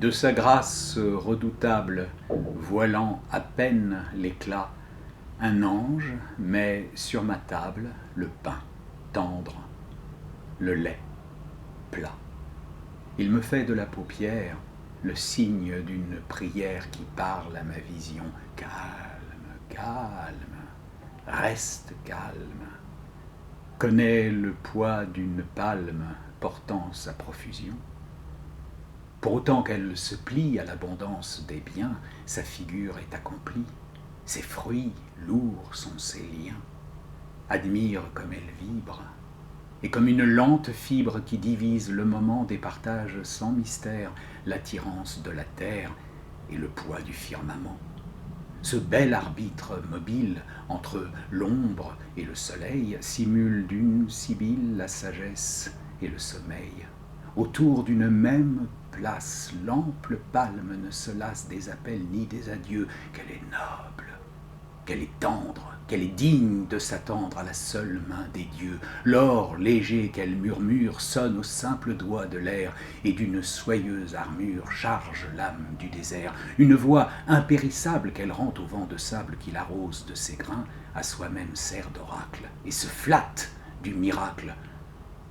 De sa grâce redoutable, voilant à peine l'éclat, un ange met sur ma table le pain tendre, le lait plat. Il me fait de la paupière le signe d'une prière qui parle à ma vision. Calme, calme, reste calme. Connais le poids d'une palme portant sa profusion. Pour autant qu'elle se plie à l'abondance des biens, sa figure est accomplie. Ses fruits lourds sont ses liens. Admire comme elle vibre, et comme une lente fibre qui divise le moment des partages sans mystère, l'attirance de la terre et le poids du firmament. Ce bel arbitre mobile entre l'ombre et le soleil simule d'une sibylle la sagesse et le sommeil. Autour d'une même place, l'ample palme ne se lasse des appels ni des adieux, qu'elle est noble, qu'elle est tendre, qu'elle est digne de s'attendre à la seule main des dieux. L'or léger qu'elle murmure sonne au simple doigt de l'air, et d'une soyeuse armure charge l'âme du désert. Une voix impérissable qu'elle rend au vent de sable qui l'arrose de ses grains, à soi-même sert d'oracle, et se flatte du miracle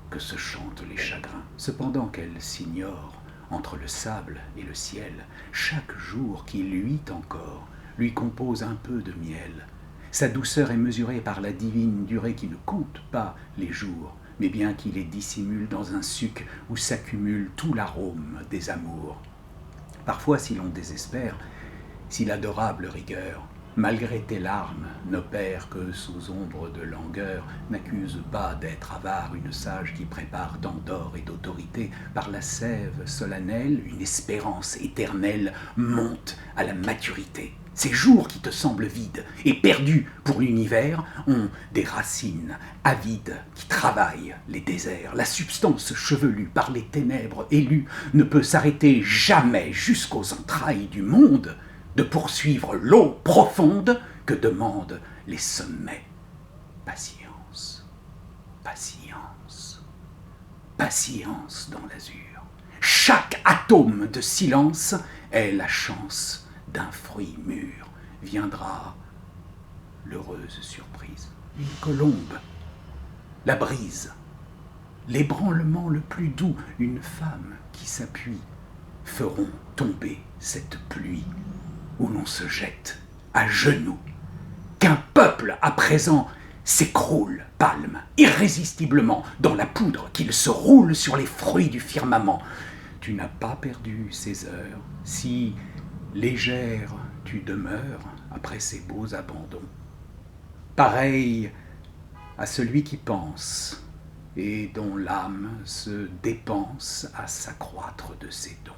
que se chantent les chagrins. Cependant qu'elle s'ignore entre le sable et le ciel, chaque jour qui luit encore lui compose un peu de miel. Sa douceur est mesurée par la divine durée qui ne compte pas les jours, mais bien qui les dissimule dans un suc où s'accumule tout l'arôme des amours. Parfois, si l'on désespère, si l'adorable rigueur, malgré tes larmes, n'opère que sous ombre de langueur, n'accuse pas d'être avare une sage qui prépare tant d'or et d'autorité. Par la sève solennelle, une espérance éternelle monte à la maturité. Ces jours qui te semblent vides et perdus pour l'univers ont des racines avides qui travaillent les déserts. La substance chevelue par les ténèbres élues ne peut s'arrêter jamais jusqu'aux entrailles du monde de poursuivre l'eau profonde que demandent les sommets. Patience, patience, patience dans l'azur. Chaque atome de silence est la chance d'un fruit mûr. Viendra l'heureuse surprise. Une colombe, la brise, l'ébranlement le plus doux, une femme qui s'appuie, feront tomber cette pluie où l'on se jette à genoux, qu'un peuple à présent s'écroule, palme, irrésistiblement, dans la poudre qu'il se roule sur les fruits du firmament. Tu n'as pas perdu ces heures, si légère tu demeures après ces beaux abandons. Pareil à celui qui pense et dont l'âme se dépense à s'accroître de ses dons.